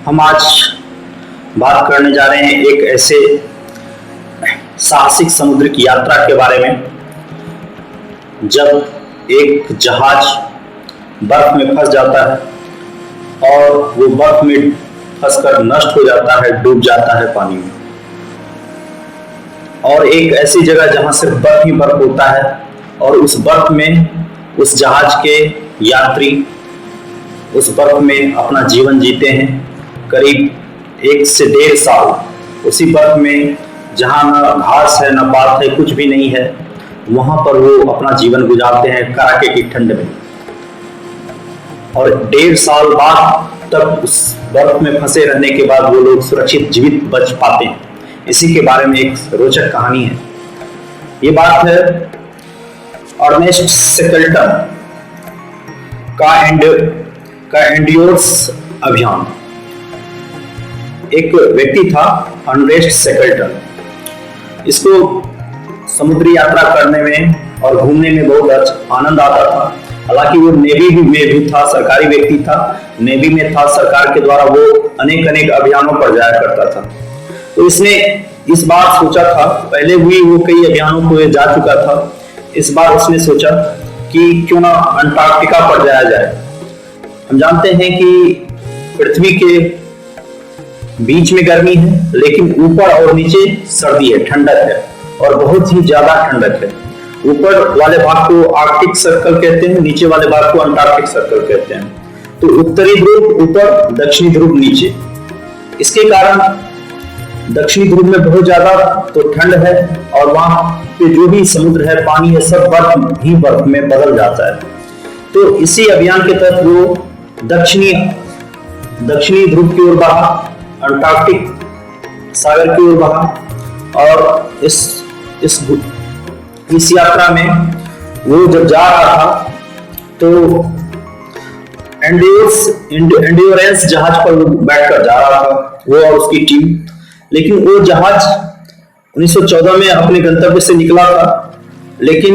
हम आज बात करने जा रहे हैं एक ऐसे साहसिक समुद्र की यात्रा के बारे में जब एक जहाज बर्फ में फंस जाता है और वो बर्फ में फंसकर नष्ट हो जाता है, डूब जाता है पानी में। और एक ऐसी जगह जहां सिर्फ बर्फ ही बर्फ होता है और उस बर्फ में उस जहाज के यात्री उस बर्फ में अपना जीवन जीते हैं करीब 1 से 1.5 साल। उसी बर्फ में जहां न घास है, न पात है, कुछ भी नहीं है, वहां पर वो अपना जीवन गुजारते हैं कड़ाके की ठंड में। और 1.5 साल बाद तक उस बर्फ में फंसे रहने के बाद वो लोग सुरक्षित जीवित बच पाते हैं। इसी के बारे में एक रोचक कहानी है। ये बात है अर्नेस्ट शेकल्टन का एंड्योर्स अभियान। एक व्यक्ति था अर्नेस्ट शेकल्टन। इसको समुद्री यात्रा करने में और घूमने में बहुत आनंद आता था। हालांकि वो नेवी में भी था, सरकारी व्यक्ति था, नेवी में था। सरकार के द्वारा वो अनेक अभियानों पर जाया करता था। तो इसने इस बार सोचा था, पहले भी वो कई अभियानों को जा चुका था, इस बार उसने सोचा कि क्यों ना अंटार्कटिका पर जाया जाए। हम जानते हैं कि पृथ्वी के बीच में गर्मी है, लेकिन ऊपर और नीचे सर्दी है, ठंडक है, और बहुत ही ज्यादा ठंडक है। ऊपर वाले भाग को आर्कटिक सर्कल कहते हैं, नीचे वाले भाग को अंटार्कटिक सर्कल कहते हैं। तो उत्तरी ध्रुव ऊपर, दक्षिणी ध्रुव नीचे। इसके कारण दक्षिणी ध्रुव में बहुत ज्यादा तो ठंड है और वहां पे जो भी समुद्र है, पानी है, सब बर्फ ही बर्फ में बदल जाता है। तो इसी अभियान के तहत वो दक्षिणी ध्रुव की ओर बढ़ा, अंटार्कटिक सागर की ओर बढ़ा। और इस यात्रा में वो जब जा रहा था तो एंड्योरेंस जहाज पर वो बैठकर जा रहा था, वो और उसकी टीम। लेकिन वो जहाज 1914 में अपने गंतव्य से निकला था, लेकिन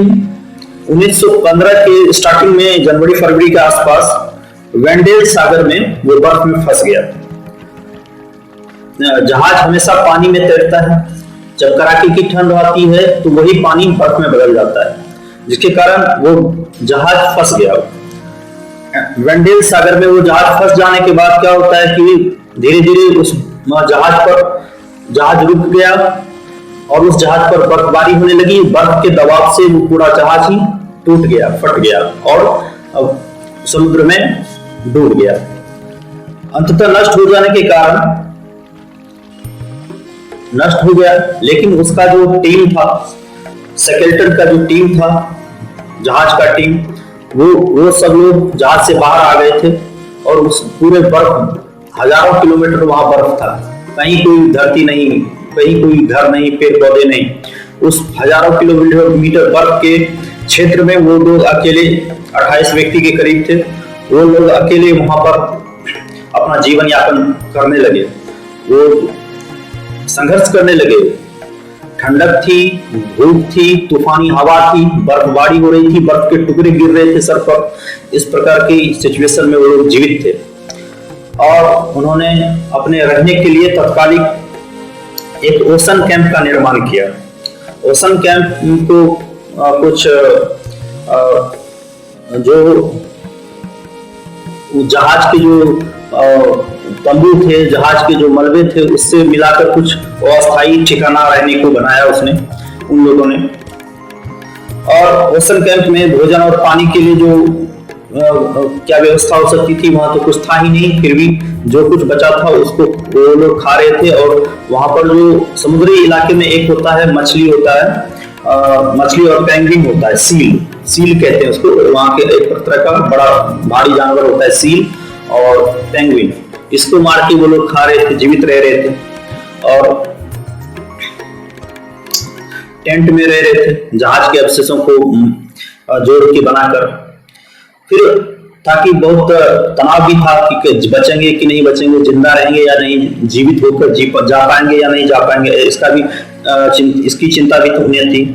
1915 के स्टार्टिंग में जनवरी फरवरी के आसपास वेंडेल सागर में वो बर्फ में फंस गया। जहाज हमेशा पानी में तैरता है, जब कड़ाके की ठंड आती है तो वही पानी बर्फ में बदल जाता है, जिसके कारण वो जहाज फंस गया। वेंडेल सागर में वो जहाज फंस जाने के बाद क्या होता है कि धीरे धीरे उस जहाज रुक गया और उस जहाज पर बर्फबारी होने लगी। बर्फ के दबाव से वो पूरा जहाज ही टूट गया, फट गया और समुद्र में डूब गया। अंततः नष्ट हो जाने के कारण नष्ट हो गया। लेकिन उसका जो टीम था, शेकल्टन का जो टीम था, जहाज का टीम, वो सब लोग जहाज से बाहर आ गए थे और उस पूरे बर्फ, हजारों किलोमीटर वहां बर्फ था, कहीं कोई धरती नहीं, कहीं कोई घर नहीं, पेड़ पौधे नहीं। उस हजारों किलोमीटर बर्फ के क्षेत्र में वो लोग अकेले, 28 व्यक्ति के करीब थे, वो लोग अकेले वहां पर अपना जीवन यापन करने लगे। वो संघर्ष करने लगे। ठंडक थी, धूप थी, तूफानी हवा थी, बर्फबारी हो रही थी, बर्फ के टुकड़े गिर रहे थे सर पर। इस प्रकार की सिचुएशन में वो लोग जीवित थे और उन्होंने अपने रहने के लिए तत्कालिक एक ओशन कैंप का निर्माण किया। ओशन कैंप को कुछ जो जहाज के जो तंबू थे, जहाज के जो मलबे थे, उससे मिलाकर कुछ अस्थायी ठिकाना रहने को बनाया उसने, उन लोगों ने। और ओशन कैंप में भोजन और पानी के लिए जो क्या व्यवस्था हो सकती थी, वहां तो कुछ था ही नहीं। फिर भी जो कुछ बचा था उसको वो लोग खा रहे थे। और वहां पर जो समुद्री इलाके में एक होता है, मछली होता है, मछली और पेंगुइन होता है, सील कहते हैं उसको। वहां के एक तरह का बड़ा भारी जानवर होता है सील और पेंगुइन। इसको मार के वो लोग खा रहे थे, जीवित रह रहे थे और टेंट में रह रहे थे, जहाज के अवशेषों को जोड़ के बनाकर। फिर ताकि बहुत तनाव भी था कि बचेंगे कि नहीं बचेंगे, जिंदा रहेंगे या नहीं, जीवित होकर जा पाएंगे या नहीं जा पाएंगे, इसका भी इसकी चिंता भी उन्हें थी।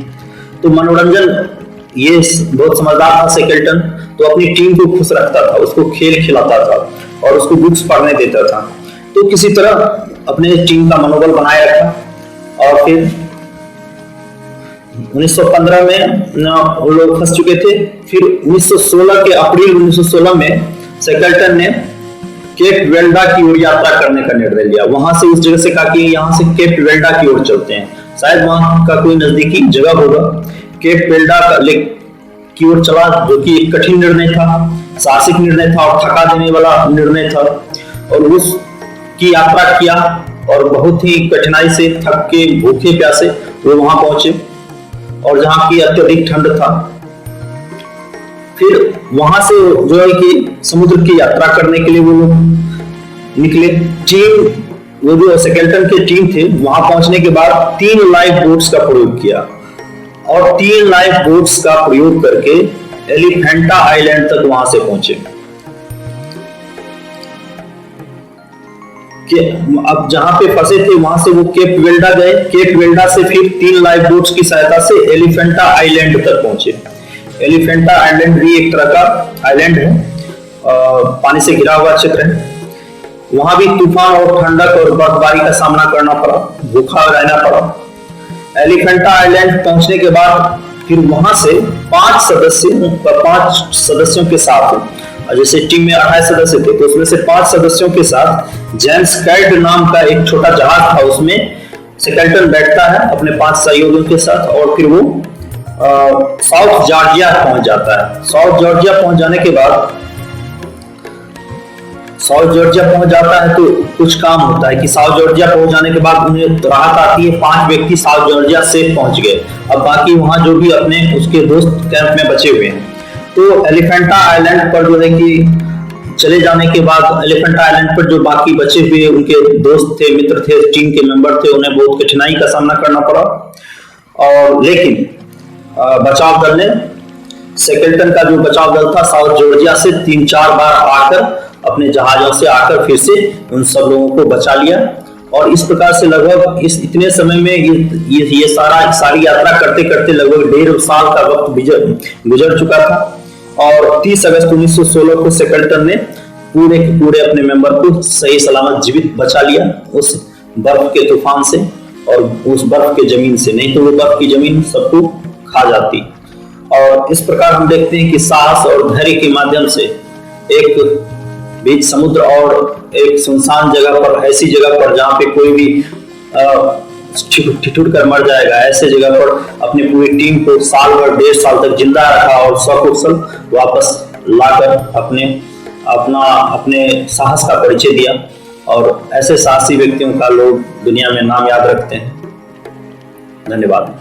तो मनोरंजन, ये बहुत समझदार था शेकल्टन, तो अपनी टीम को खुश रखता था, उसको खेल खिलाता था और उसको बुक्स पढ़ने देता था। तो किसी तरह अपने टीम का मनोबल बनाए रखा, और फिर 1915 में वो लोग फंस चुके थे। फिर 1916 के अप्रैल 1916 में शेकल्टन ने केप वेल्डा की ओर यात्रा करने का निर्णय लिया। वहां से उस जगह से कहा कि यहाँ से केप वेल्डा की ओर चलते हैं, शायद वहां का कोई नजदीकी जगह होगा। केप वेल्डा की ओर चला, जो कि एक कठिन निर्णय था, साहसिक निर्णय था और थका देने वाला निर्णय था। और उस की यात्रा किया और बहुत ही कठिनाई से थक के भूखे प्यासे वो वहां पहुंचे, और जहां की अत्यधिक ठंड था। फिर वहां से जो है कि समुद्र की यात्रा करने के लिए वो लोग निकले। टीम, वो जो शेकल्टन के टीम थे, वहां पहुंचने के बाद 3 लाइफ बोट्स का प्रयोग किया, और 3 लाइफ बोट्स का प्रयोग करके एलिफेंटा आइलैंड तक वहां से पहुंचे। अब जहां पे फंसे थे वहां से वो केप वेल्डा गए। केप वेल्डा से फिर 3 लाइफ बोट्स की सहायता से एलिफेंटा आइलैंड तक पहुंचे। एलिफेंटा आइलैंड भी एक तरह का आइलैंड है, पानी से घिरा हुआ क्षेत्र है। वहां भी तूफान और ठंडक और बर्फबारी का सामना करना पड़ा, भूखा रहना पड़ा। एलिफेंटा आइलैंड पहुंचने के बाद फिर वहां से 5 सदस्यों के साथ, जैसे टीम में 28 सदस्य थे, तो उसमें से 5 सदस्यों के साथ जेम्स कैड नाम का एक छोटा जहाज था, उसमें शेकल्टन बैठता है अपने 5 सहयोगियों के साथ, और फिर वो साउथ जॉर्जिया पहुंच जाता है। साउथ जॉर्जिया पहुंच जाने के बाद तो कुछ काम होता है कि साउथ जॉर्जिया पहुंच जाने के बाद उन्हें राहत आती है। 5 व्यक्ति साउथ जॉर्जिया सेफ पहुंच गए। अब बाकी वहां जो भी अपने उसके दोस्त कैंप में बचे हुए हैं। तो एलिफेंटा आइलैंड पर जो है कि चले जाने के बाद एलिफेंटा आइलैंड पर जो बाकी बचे हुए उनके दोस्त थे, मित्र थे, टीम के मेंबर थे, उन्हें बहुत कठिनाई का सामना करना पड़ा। और लेकिन बचाव दल ने, शेकल्टन का जो बचाव दल था, साउथ जॉर्जिया से 3-4 बार आकर अपने जहाजों से आकर फिर से उन सब लोगों को बचा लिया। और इस प्रकार से लगभग इतने समय में ये सारी यात्रा करते करते लगभग 1.5 साल का वक्त गुजर चुका था। और 30 अगस्त 1916 को शेकल्टन ने पूरे अपने मेंबर को सही सलामत जीवित बचा लिया उस बर्फ के तूफान से और उस बर्फ के जमीन से, नहीं तो वो बर्फ की जमीन सबको खा जाती। और इस प्रकार हम देखते हैं कि साहस और धैर्य के माध्यम से एक बीच समुद्र और एक सुनसान जगह पर, ऐसी जगह पर जहां पे कोई भी ठिठुर कर मर जाएगा, ऐसे जगह पर अपनी पूरी टीम को साल भर 1.5 साल तक जिंदा रखा और सकुशल वापस लाकर अपने साहस का परिचय दिया। और ऐसे साहसी व्यक्तियों का लोग दुनिया में नाम याद रखते हैं। धन्यवाद।